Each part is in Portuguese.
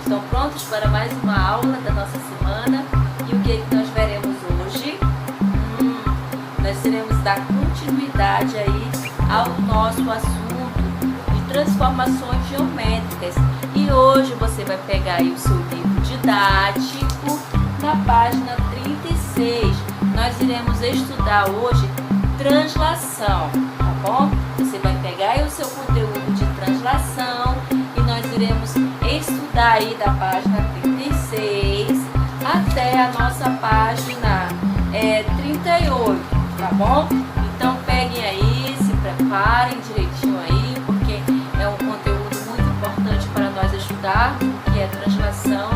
Estão prontos para mais uma aula da nossa semana? E o que nós veremos hoje? Nós iremos dar continuidade aí ao nosso assunto de transformações geométricas. E hoje você vai pegar aí o seu livro didático na página 36. Nós iremos estudar hoje translação, tá bom? Você vai pegar aí o seu conteúdo de translação e nós iremos estudar aí da página 36 até a nossa página 38, tá bom? Então peguem aí, se preparem direitinho aí, porque é um conteúdo muito importante para nós estudar, que é translação,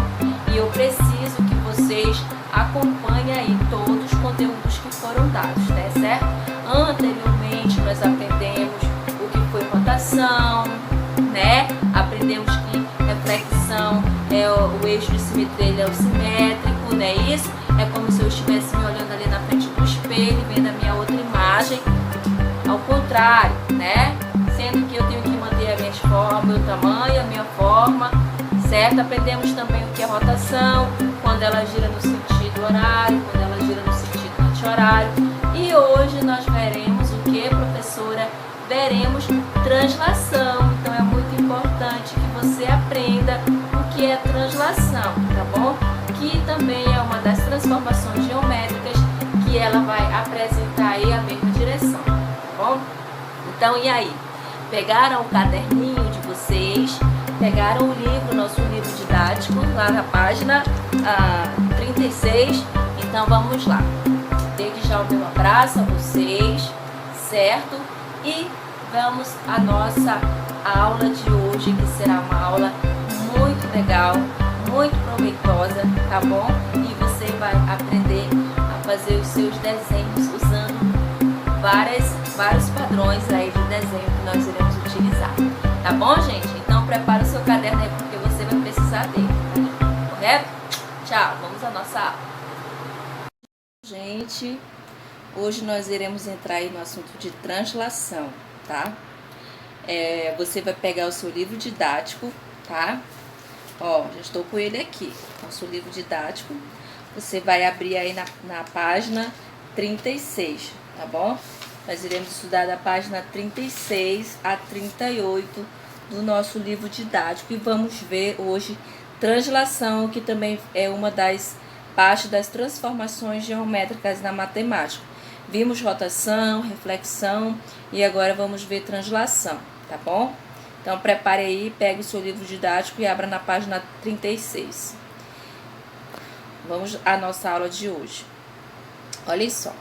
e eu preciso que vocês acompanhem aí todos os conteúdos que foram dados, tá certo? Anteriormente nós aprendemos o que foi rotação, né? Aprendemos que reflexão é o eixo de simetria, ele é o simétrico, né? Isso é como se eu estivesse me olhando ali na frente do espelho, vendo a minha outra imagem, ao contrário, né? Sendo que eu tenho que manter a minha forma, meu tamanho, a minha forma, certo? Aprendemos também o que é rotação, quando ela gira no sentido horário, quando ela gira no sentido anti-horário. E hoje nós veremos o que, professora? Veremos translação. Então é muito importante que você aprenda o que é translação, tá bom? Que também é uma das transformações geométricas que ela vai apresentar aí a mesma direção, tá bom? Então, e aí? Pegaram o caderninho de vocês, pegaram o livro, nosso livro didático, lá na página 36. Então vamos lá. Desde já o meu abraço a vocês, certo? E vamos à nossa aula de hoje, que será uma aula muito legal, muito proveitosa, tá bom? E você vai aprender a fazer os seus desenhos usando vários padrões aí de desenho que nós iremos utilizar, tá bom, gente? Então prepara o seu caderno aí, porque você vai precisar dele, correto? Tchau, vamos à nossa aula. Gente, hoje nós iremos entrar aí no assunto de translação, tá? Você vai pegar o seu livro didático, tá? Ó, já estou com ele aqui, nosso livro didático. Você vai abrir aí na página 36, tá bom? Nós iremos estudar da página 36 a 38 do nosso livro didático e vamos ver hoje translação, que também é uma das partes das transformações geométricas na matemática. Vimos rotação, reflexão e agora vamos ver translação, tá bom? Então prepare aí, pegue o seu livro didático e abra na página 36. Vamos à nossa aula de hoje. Olha só.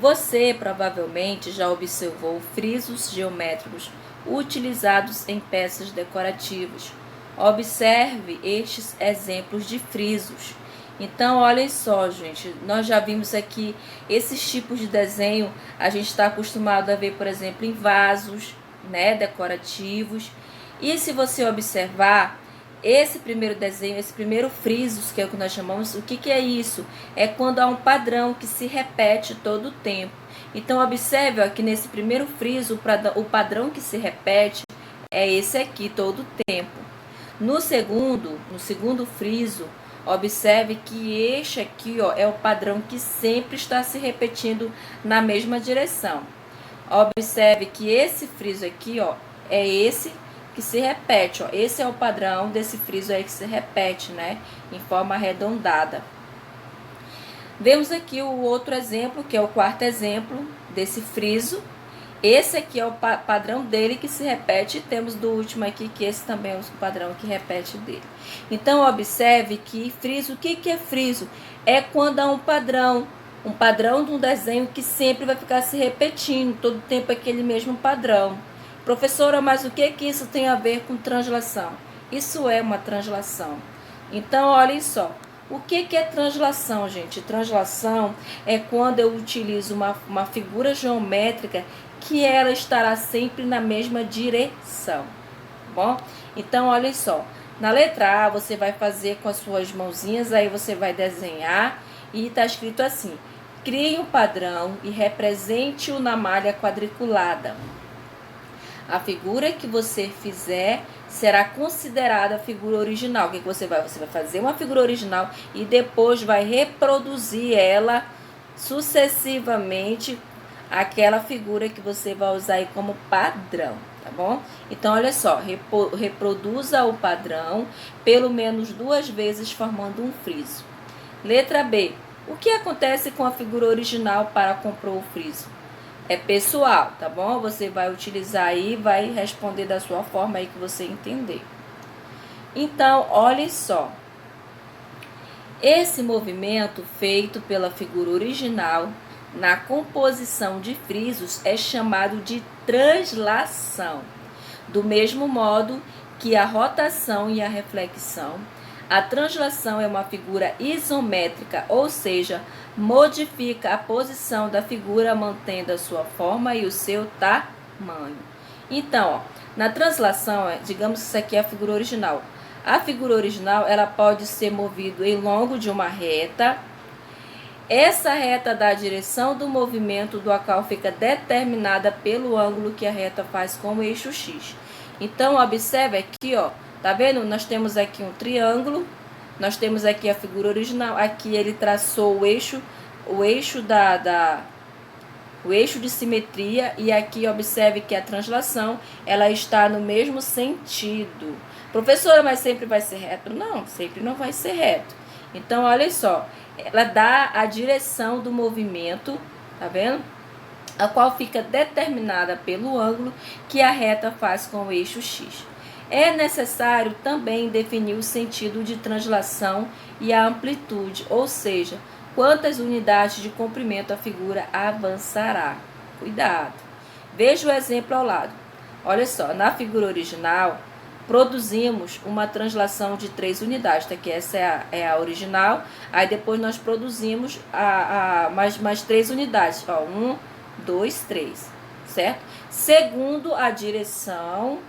Você provavelmente já observou frisos geométricos utilizados em peças decorativas. Observe estes exemplos de frisos. Então, olhem só, gente, nós já vimos aqui esses tipos de desenho, a gente está acostumado a ver, por exemplo, em vasos, né, decorativos. E se você observar, esse primeiro desenho, esse primeiro frisos, que é o que nós chamamos, o que é isso? É quando há um padrão que se repete todo o tempo. Então, observe aqui nesse primeiro friso, o padrão que se repete é esse aqui todo o tempo. No segundo friso, observe que este aqui, ó, é o padrão que sempre está se repetindo na mesma direção. Observe que esse friso aqui, ó, é esse que se repete, ó. Esse é o padrão desse friso aí que se repete, né, em forma arredondada. Vemos aqui o outro exemplo, que é o quarto exemplo desse friso. Esse aqui é o padrão dele que se repete, e temos do último aqui, que esse também é o padrão que repete dele. Então, observe que friso, o que é friso? É quando há um padrão de um desenho que sempre vai ficar se repetindo, todo tempo aquele mesmo padrão. Professora, mas o que isso tem a ver com translação? Isso é uma translação. Então, olhem só. O que é translação, gente? Translação é quando eu utilizo uma figura geométrica que ela estará sempre na mesma direção, tá bom? Então, olhem só. Na letra A, você vai fazer com as suas mãozinhas, aí você vai desenhar e está escrito assim: crie um padrão e represente-o na malha quadriculada. A figura que você fizer será considerada a figura original. O que você vai? Você vai fazer uma figura original e depois vai reproduzir ela sucessivamente, aquela figura que você vai usar aí como padrão, tá bom? Então, olha só, reproduza o padrão pelo menos 2 vezes, formando um friso. Letra B. O que acontece com a figura original para compor o friso? É pessoal, tá bom? Você vai utilizar aí, vai responder da sua forma aí que você entender. Então, olha só. Esse movimento feito pela figura original na composição de frisos é chamado de translação. Do mesmo modo que a rotação e a reflexão, a translação é uma figura isométrica, ou seja, modifica a posição da figura mantendo a sua forma e o seu tamanho. Então, ó, na translação, digamos que isso aqui é a figura original. A figura original, ela pode ser movida em longo de uma reta. Essa reta dá a direção do movimento, do qual fica determinada pelo ângulo que a reta faz com o eixo X. Então, observe aqui, ó, tá vendo? Nós temos aqui um triângulo, nós temos aqui a figura original, aqui ele traçou o eixo de simetria, e aqui observe que a translação, ela está no mesmo sentido. Professora, mas sempre vai ser reto? Não, sempre não vai ser reto. Então, olha só, ela dá a direção do movimento, tá vendo? A qual fica determinada pelo ângulo que a reta faz com o eixo X. É necessário também definir o sentido de translação e a amplitude, ou seja, quantas unidades de comprimento a figura avançará. Cuidado! Veja o exemplo ao lado. Olha só, na figura original, produzimos uma translação de 3 unidades, tá? Que essa é a original, aí depois nós produzimos mais 3 unidades, ó, 1, 2, 3, certo? Segundo a direção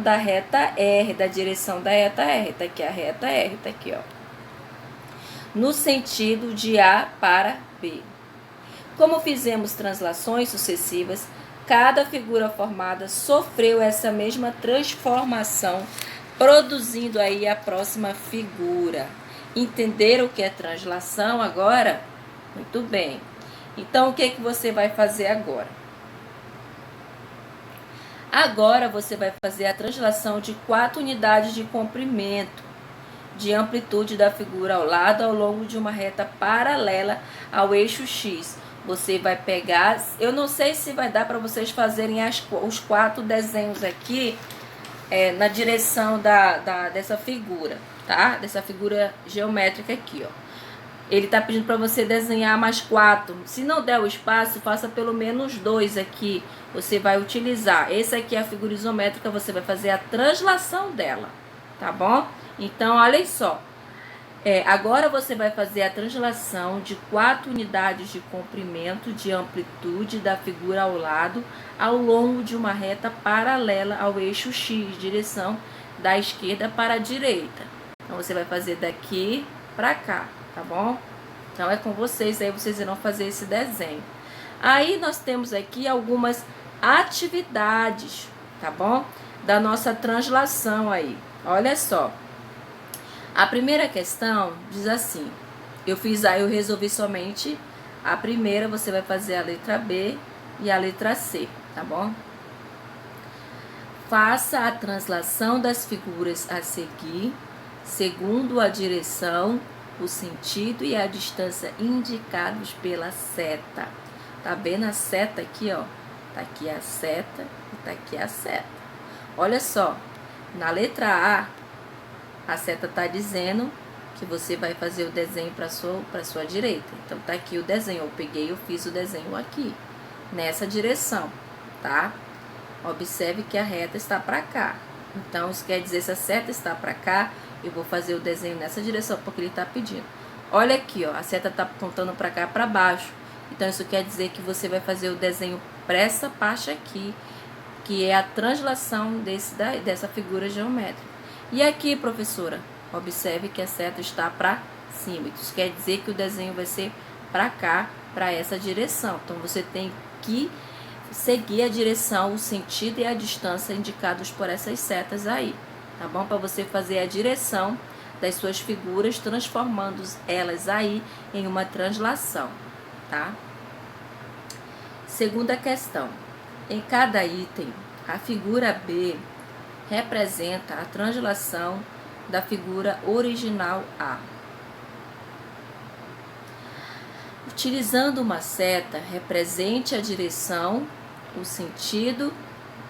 da reta R, tá aqui a reta R, tá aqui, ó, no sentido de A para B. Como fizemos translações sucessivas, cada figura formada sofreu essa mesma transformação, produzindo aí a próxima figura. Entenderam o que é translação agora? Muito bem. Então, o que você vai fazer agora? Agora, você vai fazer a translação de 4 unidades de comprimento, de amplitude da figura ao lado, ao longo de uma reta paralela ao eixo X. Você vai pegar, eu não sei se vai dar para vocês fazerem os 4 desenhos aqui na direção dessa figura, tá? Dessa figura geométrica aqui, ó. Ele tá pedindo para você desenhar mais 4. Se não der o espaço, faça pelo menos 2 aqui. Você vai utilizar. Esse aqui é a figura isométrica, você vai fazer a translação dela, tá bom? Então, olha só. Agora você vai fazer a translação de 4 unidades de comprimento, de amplitude da figura ao lado, ao longo de uma reta paralela ao eixo X, direção da esquerda para a direita. Então, você vai fazer daqui para cá, tá bom? Então, é com vocês, aí vocês irão fazer esse desenho. Aí, nós temos aqui algumas atividades, tá bom? Da nossa translação aí. Olha só. A primeira questão diz assim, eu resolvi somente a primeira, você vai fazer a letra B e a letra C, tá bom? Faça a translação das figuras a seguir, segundo a direção, o sentido e a distância indicados pela seta. Tá vendo a seta aqui, ó? Tá aqui a seta e tá aqui a seta. Olha só, na letra A seta tá dizendo que você vai fazer o desenho para sua direita. Então, tá aqui o desenho. Eu fiz o desenho aqui, nessa direção, tá? Observe que a reta está para cá. Então, isso quer dizer, se a seta está para cá, eu vou fazer o desenho nessa direção, porque ele está pedindo. Olha aqui, ó, a seta está apontando para cá, para baixo. Então, isso quer dizer que você vai fazer o desenho para essa parte aqui, que é a translação dessa figura geométrica. E aqui, professora, observe que a seta está para cima. Isso quer dizer que o desenho vai ser para cá, para essa direção. Então, você tem que seguir a direção, o sentido e a distância indicados por essas setas aí, tá bom? Para você fazer a direção das suas figuras, transformando elas aí em uma translação, tá? Segunda questão. Em cada item, a figura B representa a translação da figura original A. Utilizando uma seta, represente a direção, o sentido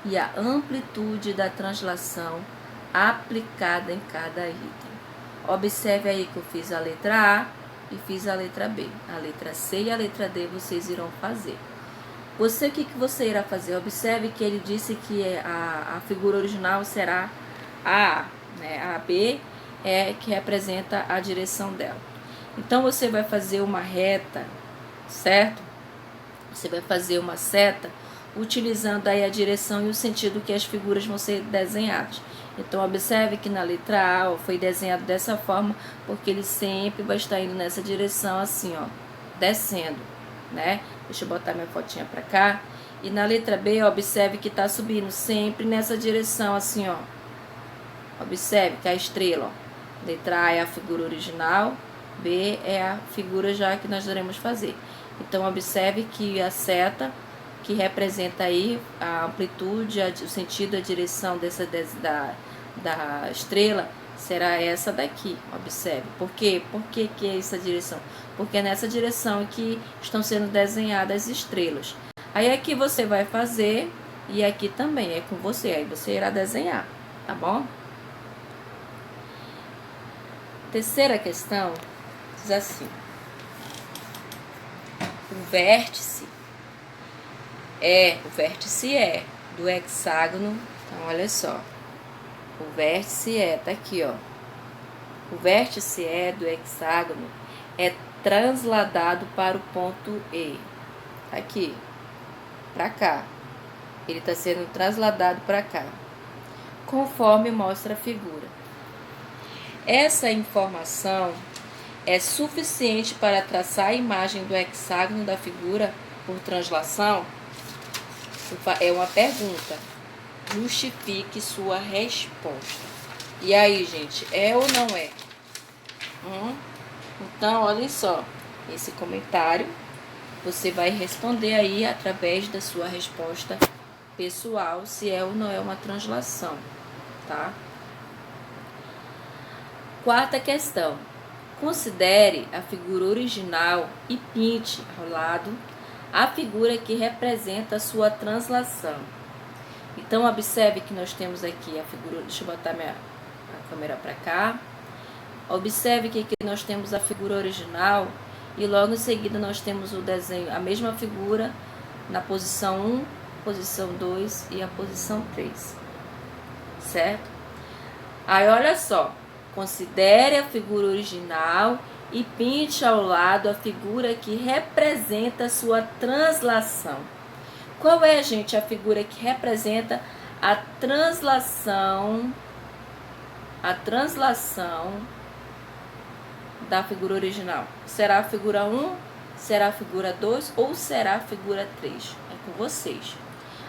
e a amplitude da translação aplicada em cada item. Observe aí que eu fiz a letra A e fiz a letra B. A letra C e a letra D vocês irão fazer. Você, o que você irá fazer? Observe que ele disse que a figura original será a A, né? A B é que representa a direção dela. Então, você vai fazer uma reta, certo? Você vai fazer uma seta utilizando aí a direção e o sentido que as figuras vão ser desenhadas. Então, observe que na letra A foi desenhado dessa forma, porque ele sempre vai estar indo nessa direção assim, ó, descendo, né? Deixa eu botar minha fotinha pra cá. E na letra B, observe que tá subindo sempre nessa direção assim, ó. Observe que a estrela, ó. Letra A é a figura original, B é a figura já que nós iremos fazer. Então, observe que a seta que representa aí a amplitude, o sentido, a direção da estrela será essa daqui. Observe. Por quê? Por que é essa direção? Porque é nessa direção que estão sendo desenhadas as estrelas. Aí aqui você vai fazer e aqui também é com você. Aí você irá desenhar, tá bom? Terceira questão diz assim: o vértice é do hexágono. Então, olha só. O vértice tá aqui, ó. O vértice do hexágono é transladado para o ponto E. Aqui, para cá. Ele está sendo transladado para cá, conforme mostra a figura. Essa informação é suficiente para traçar a imagem do hexágono da figura por translação? É uma pergunta. Justifique sua resposta. E aí, gente, é ou não é? Então, olha só. Esse comentário você vai responder aí através da sua resposta pessoal, se é ou não é uma translação, tá? Quarta questão. Considere a figura original e pinte ao lado a figura que representa a sua translação. Então, observe que nós temos aqui a figura... Deixa eu botar a câmera para cá. Observe que aqui nós temos a figura original e logo em seguida nós temos o desenho, a mesma figura na posição 1, posição 2 e a posição 3. Certo? Aí, olha só. Considere a figura original e pinte ao lado a figura que representa a sua translação. Qual é, gente, a figura que representa a translação da figura original? Será a figura 1, será a figura 2 ou será a figura 3? É com vocês.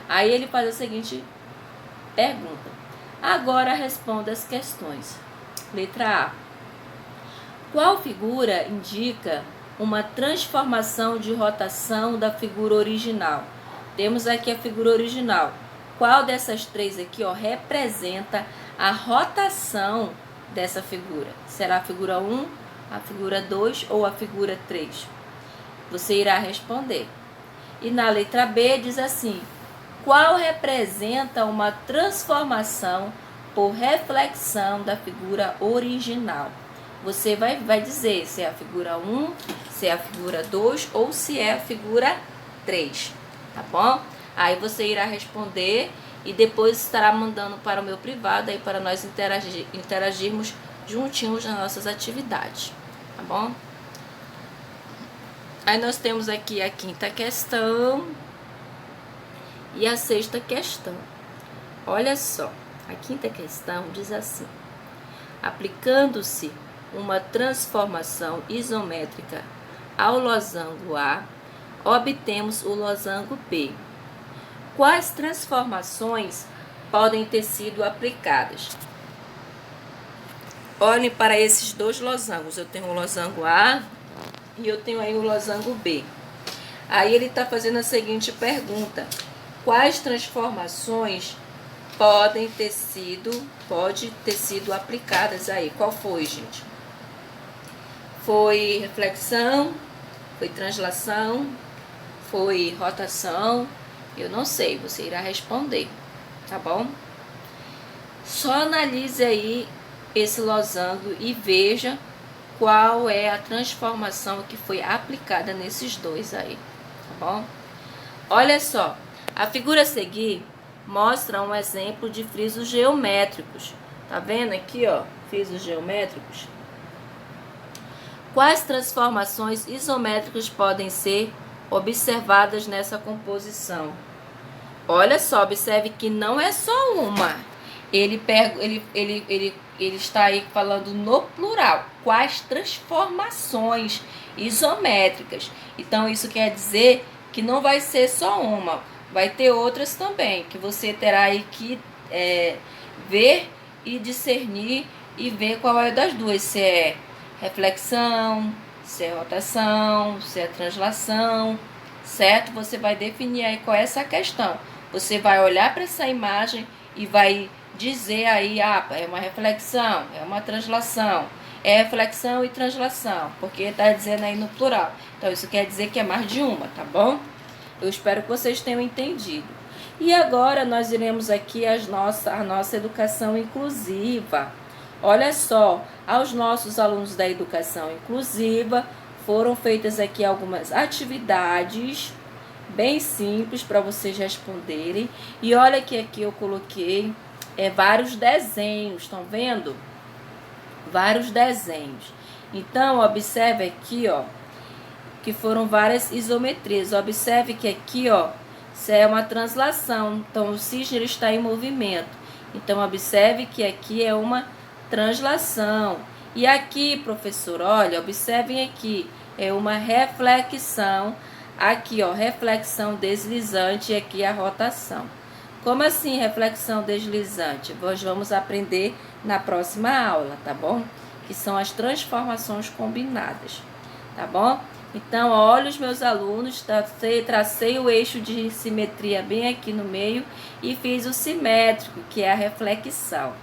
Aí ele faz a seguinte pergunta. Agora responda as questões. Letra A. Qual figura indica uma transformação de rotação da figura original? Temos aqui a figura original. Qual dessas três aqui, ó, representa a rotação dessa figura? Será a figura 1, a figura 2 ou a figura 3? Você irá responder. E na letra B diz assim: qual representa uma transformação por reflexão da figura original? Você vai dizer se é a figura 1, se é a figura 2 ou se é a figura 3, tá bom? Aí você irá responder e depois estará mandando para o meu privado aí para nós interagirmos juntinhos nas nossas atividades, tá bom? Aí nós temos aqui a quinta questão e a sexta questão. Olha só. A quinta questão diz assim: aplicando-se uma transformação isométrica ao losango A, obtemos o losango B. Quais transformações podem ter sido aplicadas? Olhem para esses dois losangos. Eu tenho o losango A e eu tenho aí o losango B. Aí ele está fazendo a seguinte pergunta: quais transformações pode ter sido aplicadas aí? Qual foi, gente? Foi reflexão? Foi translação? Foi rotação? Eu não sei, você irá responder, tá bom? Só analise aí esse losango e veja qual é a transformação que foi aplicada nesses dois aí, tá bom? Olha só, a figura a seguir mostra um exemplo de frisos geométricos. Tá vendo aqui, ó, frisos geométricos? Quais transformações isométricas podem ser observadas nessa composição? Olha só, observe que não é só uma. Ele está aí falando no plural. Quais transformações isométricas? Então, isso quer dizer que não vai ser só uma. Vai ter outras também, que você terá aí que ver e discernir e ver qual é das duas. Se é reflexão, se é rotação, se é translação, certo? Você vai definir aí qual é essa questão. Você vai olhar para essa imagem e vai dizer aí, é uma reflexão, é uma translação, é reflexão e translação, porque está dizendo aí no plural. Então, isso quer dizer que é mais de uma, tá bom? Eu espero que vocês tenham entendido. E agora nós iremos aqui a nossa educação inclusiva. Olha só, aos nossos alunos da educação inclusiva foram feitas aqui algumas atividades bem simples para vocês responderem. E olha que aqui eu coloquei vários desenhos, estão vendo? Vários desenhos. Então, observe aqui, ó, que foram várias isometrias. Observe que aqui, ó, isso é uma translação. Então, o cisne ele está em movimento. Então, observe que aqui é uma translação. E aqui, professor, olha, observem aqui, é uma reflexão. Aqui, ó, reflexão deslizante e aqui a rotação. Como assim reflexão deslizante? Nós vamos aprender na próxima aula, tá bom? Que são as transformações combinadas, tá bom? Então, olha os meus alunos, tracei o eixo de simetria bem aqui no meio e fiz o simétrico, que é a reflexão.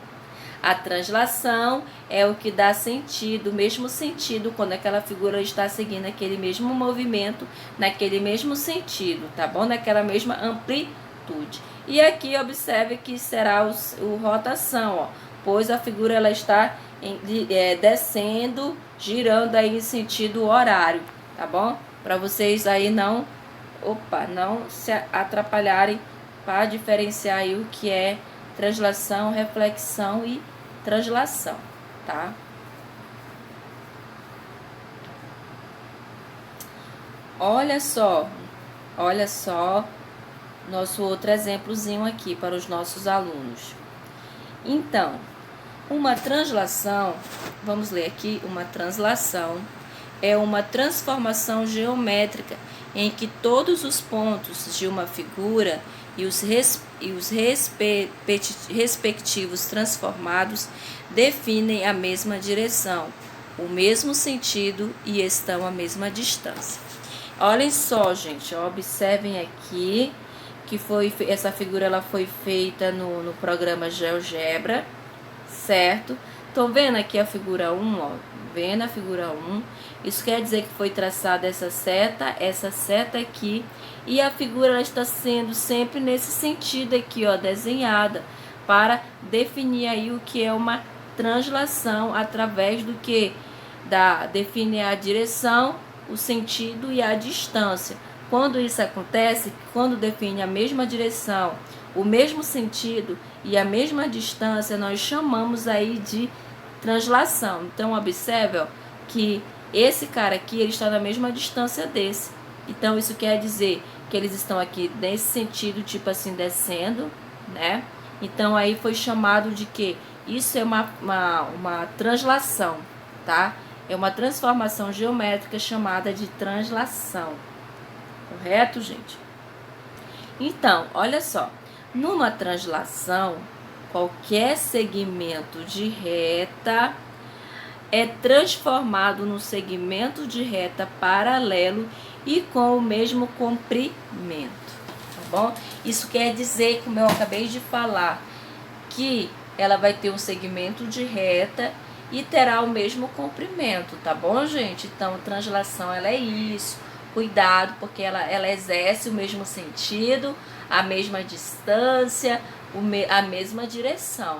A translação é o que dá sentido, o mesmo sentido, quando aquela figura está seguindo aquele mesmo movimento, naquele mesmo sentido, tá bom? Naquela mesma amplitude. E aqui, observe que será o rotação, ó, pois a figura ela está descendo, girando aí em sentido horário, tá bom? Para vocês aí não se atrapalharem para diferenciar aí o que é translação, reflexão e translação, tá? Olha só nosso outro exemplozinho aqui para os nossos alunos. Então, uma translação, vamos ler aqui, uma translação é uma transformação geométrica em que todos os pontos de uma figura e os respectivos transformados definem a mesma direção, o mesmo sentido e estão à mesma distância. Olhem só, gente, observem aqui que essa figura ela foi feita no programa GeoGebra, certo? Estão vendo aqui a figura 1, ó, vendo a figura 1? Isso quer dizer que foi traçada essa seta aqui, e a figura ela está sendo sempre nesse sentido aqui, ó, desenhada, para definir aí o que é uma translação, através do que? Definir a direção, o sentido e a distância. Quando isso acontece, quando define a mesma direção, o mesmo sentido e a mesma distância, nós chamamos aí de translação. Então, observe, ó, que esse cara aqui, ele está na mesma distância desse. Então, isso quer dizer que eles estão aqui nesse sentido, tipo assim, descendo, né? Então, aí foi chamado de quê? Isso é uma translação, tá? É uma transformação geométrica chamada de translação. Correto, gente? Então, olha só, numa translação, qualquer segmento de reta é transformado num segmento de reta paralelo e com o mesmo comprimento, tá bom? Isso quer dizer, como eu acabei de falar, que ela vai ter um segmento de reta e terá o mesmo comprimento, tá bom, gente? Então, translação, ela é isso. Cuidado, porque ela exerce o mesmo sentido, a mesma distância, a mesma direção.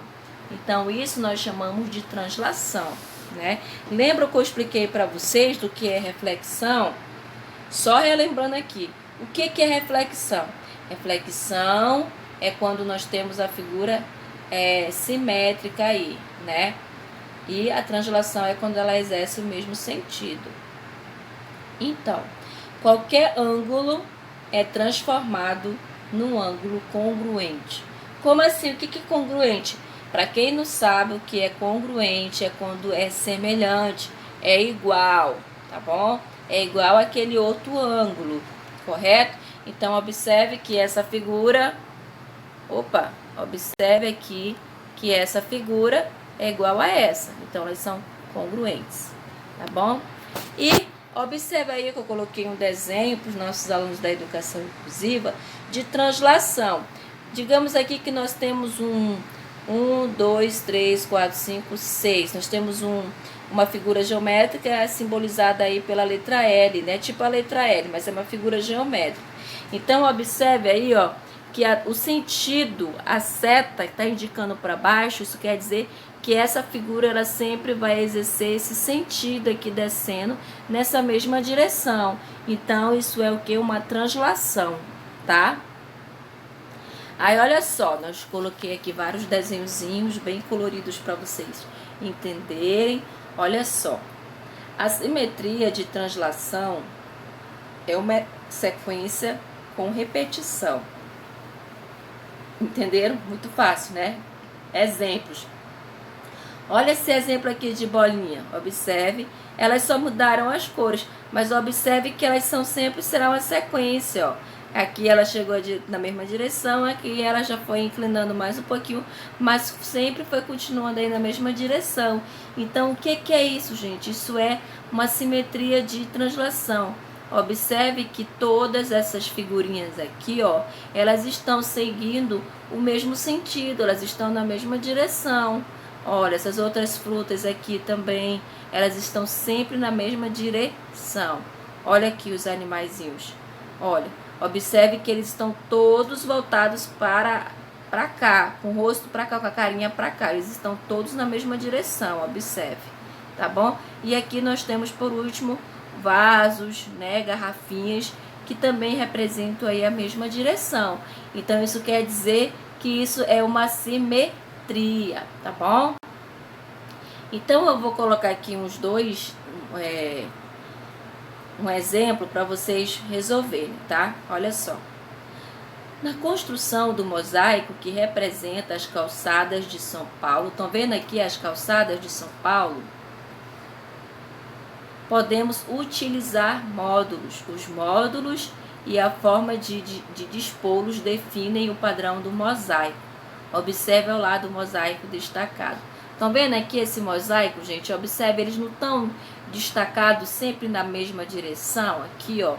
Então, isso nós chamamos de translação, né? Lembra que eu expliquei para vocês do que é reflexão? Só relembrando aqui, o que é reflexão? Reflexão é quando nós temos a figura simétrica aí, né? E a translação é quando ela exerce o mesmo sentido. Então, qualquer ângulo é transformado num ângulo congruente. Como assim? O que é congruente? Para quem não sabe o que é congruente, é quando é semelhante, é igual, tá bom? É igual àquele outro ângulo, correto? Então, observe que essa figura... observe aqui que essa figura é igual a essa. Então, elas são congruentes, tá bom? E observe aí que eu coloquei um desenho para os nossos alunos da educação inclusiva de translação. Digamos aqui que nós temos 2, 3, 4, 5, 6. Nós temos uma figura geométrica simbolizada aí pela letra L, né? Tipo a letra L, mas é uma figura geométrica. Então, observe aí, ó, que o sentido, a seta está indicando para baixo. Isso quer dizer que essa figura ela sempre vai exercer esse sentido aqui descendo nessa mesma direção. Então, isso é o que? Uma translação, tá? Aí, olha só, nós coloquei aqui vários desenhozinhos bem coloridos para vocês entenderem. Olha só, a simetria de translação é uma sequência com repetição. Entenderam? Muito fácil, né? Exemplos. Olha esse exemplo aqui de bolinha. Observe, elas só mudaram as cores, mas observe que elas será uma sequência, ó. Aqui ela chegou na mesma direção, aqui ela já foi inclinando mais um pouquinho, mas sempre foi continuando aí na mesma direção. Então, o que é isso, gente? Isso é uma simetria de translação. Observe que todas essas figurinhas aqui, ó, elas estão seguindo o mesmo sentido, elas estão na mesma direção. Olha, essas outras frutas aqui também, elas estão sempre na mesma direção. Olha aqui os animaizinhos. Olha, observe que eles estão todos voltados para cá, com o rosto para cá, com a carinha para cá. Eles estão todos na mesma direção, observe, tá bom? E aqui nós temos, por último, vasos, né, garrafinhas, que também representam aí a mesma direção. Então, isso quer dizer que isso é uma simetria, tá bom? Então, eu vou colocar aqui um exemplo para vocês resolverem, tá? Olha só. Na construção do mosaico que representa as calçadas de São Paulo, estão vendo aqui as calçadas de São Paulo? Podemos utilizar módulos. Os módulos e a forma de dispô-los definem o padrão do mosaico. Observe ao lado o mosaico destacado. Estão vendo aqui esse mosaico, gente? Observe, eles não estão destacados sempre na mesma direção, aqui, ó,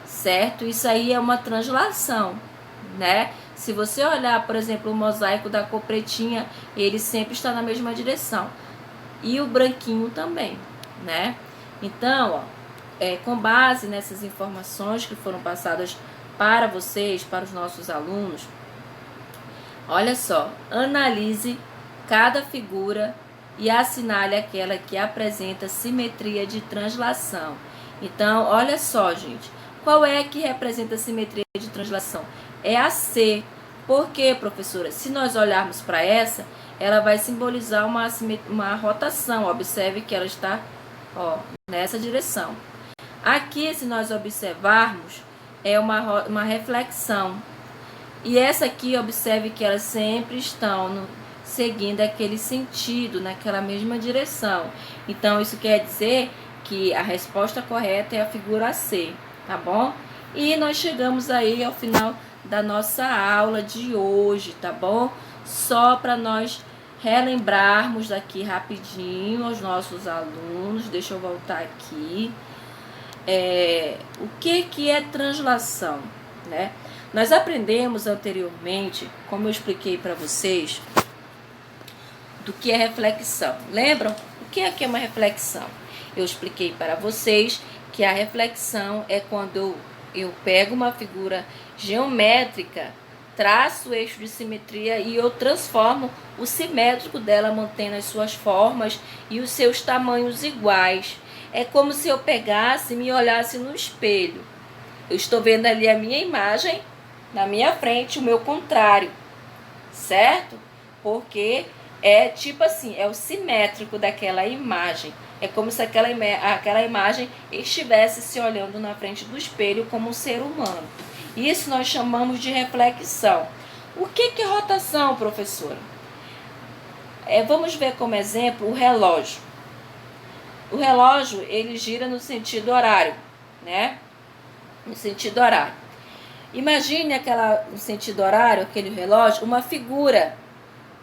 certo? Isso aí é uma translação, né? Se você olhar, por exemplo, o mosaico da cor pretinha, ele sempre está na mesma direção. E o branquinho também, né? Então, ó, com base nessas informações que foram passadas para vocês, para os nossos alunos, olha só, analise cada figura e assinale aquela que apresenta simetria de translação. Então, olha só, gente, qual é que representa a simetria de translação? É a C. Por quê, professora? Se nós olharmos para essa, ela vai simbolizar uma rotação. Observe que ela está, ó, nessa direção. Aqui, se nós observarmos, é uma reflexão. E essa aqui, observe que elas sempre estão seguindo aquele sentido, naquela mesma direção. Então, isso quer dizer que a resposta correta é a figura C, tá bom? E nós chegamos aí ao final da nossa aula de hoje, tá bom? Só para nós relembrarmos aqui rapidinho aos nossos alunos. Deixa eu voltar aqui. O que é translação, né? Nós aprendemos anteriormente, como eu expliquei para vocês, do que é reflexão. Lembram? O que é uma reflexão? Eu expliquei para vocês que a reflexão é quando eu pego uma figura geométrica, traço o eixo de simetria e eu transformo o simétrico dela, mantendo as suas formas e os seus tamanhos iguais. É como se eu pegasse e me olhasse no espelho. Eu estou vendo ali a minha imagem, na minha frente, o meu contrário, certo? Porque é tipo assim, é o simétrico daquela imagem. É como se aquela imagem estivesse se olhando na frente do espelho como um ser humano. Isso nós chamamos de reflexão. O que é rotação, professora? Vamos ver como exemplo o relógio. O relógio, ele gira no sentido horário, né? No sentido horário. Imagine no sentido horário, aquele relógio, uma figura.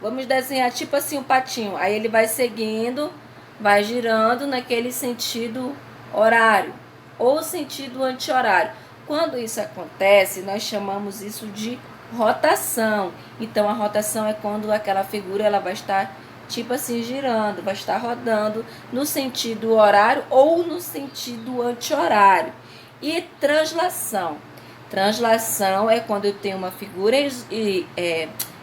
Vamos desenhar tipo assim um patinho. Aí ele vai seguindo, vai girando naquele sentido horário ou sentido anti-horário. Quando isso acontece, nós chamamos isso de rotação. Então, a rotação é quando aquela figura ela vai estar tipo assim girando, vai estar rodando no sentido horário ou no sentido anti-horário. E translação. Translação é quando eu tenho uma figura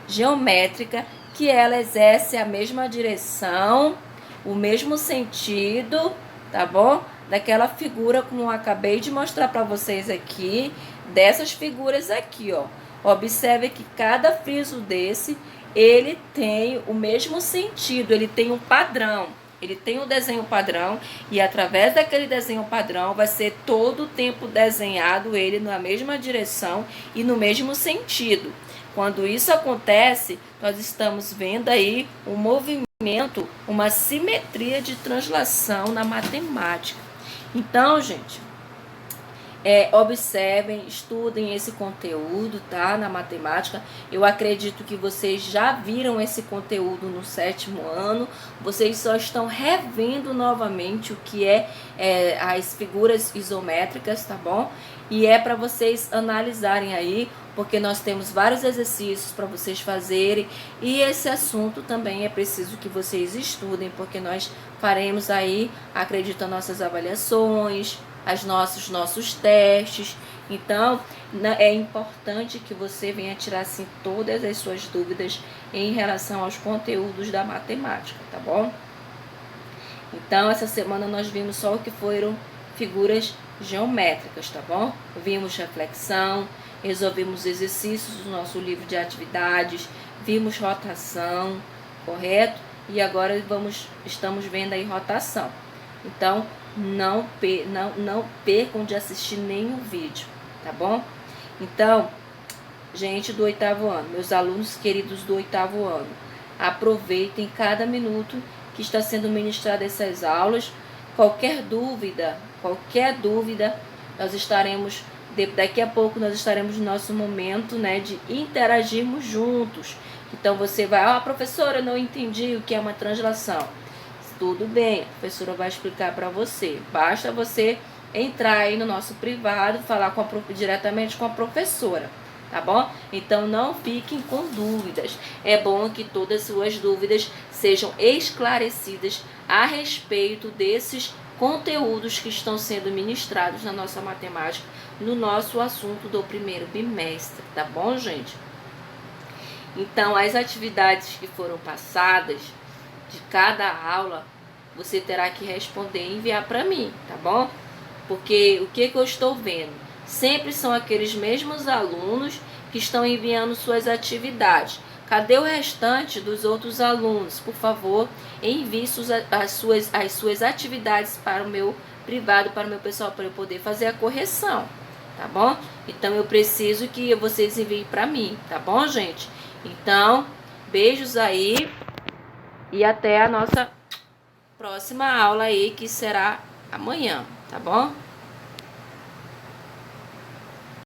geométrica que ela exerce a mesma direção, o mesmo sentido, tá bom? Daquela figura como eu acabei de mostrar para vocês aqui, dessas figuras aqui, ó. Observe que cada friso desse, ele tem o mesmo sentido, ele tem um padrão. Ele tem um desenho padrão e através daquele desenho padrão vai ser todo o tempo desenhado ele na mesma direção e no mesmo sentido. Quando isso acontece, nós estamos vendo aí um movimento, uma simetria de translação na matemática. Então, gente, observem, estudem esse conteúdo, tá? Na matemática. Eu acredito que vocês já viram esse conteúdo no 7º ano. Vocês só estão revendo novamente o que as figuras isométricas, tá bom? E é para vocês analisarem aí, porque nós temos vários exercícios para vocês fazerem. E esse assunto também é preciso que vocês estudem, porque nós faremos aí, acredito, nossas avaliações, nossos testes. Então, é importante que você venha tirar assim, todas as suas dúvidas em relação aos conteúdos da matemática, tá bom? Então, essa semana nós vimos só o que foram figuras geométricas, tá bom? Vimos reflexão, resolvemos exercícios do nosso livro de atividades, vimos rotação, correto? E agora estamos vendo aí rotação. Então, não percam de assistir nenhum vídeo, tá bom? Então, gente do 8º ano, meus alunos queridos do 8º ano, aproveitem cada minuto que está sendo ministrada essas aulas. Qualquer dúvida, nós estaremos, daqui a pouco nós estaremos no nosso momento, né, de interagirmos juntos. Então, você vai, professora, eu não entendi o que é uma translação. Tudo bem, a professora vai explicar para você. Basta você entrar aí no nosso privado, falar diretamente com a professora, tá bom? Então, não fiquem com dúvidas. É bom que todas as suas dúvidas sejam esclarecidas a respeito desses conteúdos que estão sendo ministrados na nossa matemática, no nosso assunto do 1º bimestre, tá bom, gente? Então, as atividades que foram passadas de cada aula, você terá que responder e enviar para mim, tá bom? Porque o que eu estou vendo? Sempre são aqueles mesmos alunos que estão enviando suas atividades. Cadê o restante dos outros alunos? Por favor, envie as suas atividades para o meu privado, para o meu pessoal, para eu poder fazer a correção, tá bom? Então, eu preciso que vocês enviem para mim, tá bom, gente? Então, beijos aí e até a nossa próxima aula aí, que será amanhã, tá bom?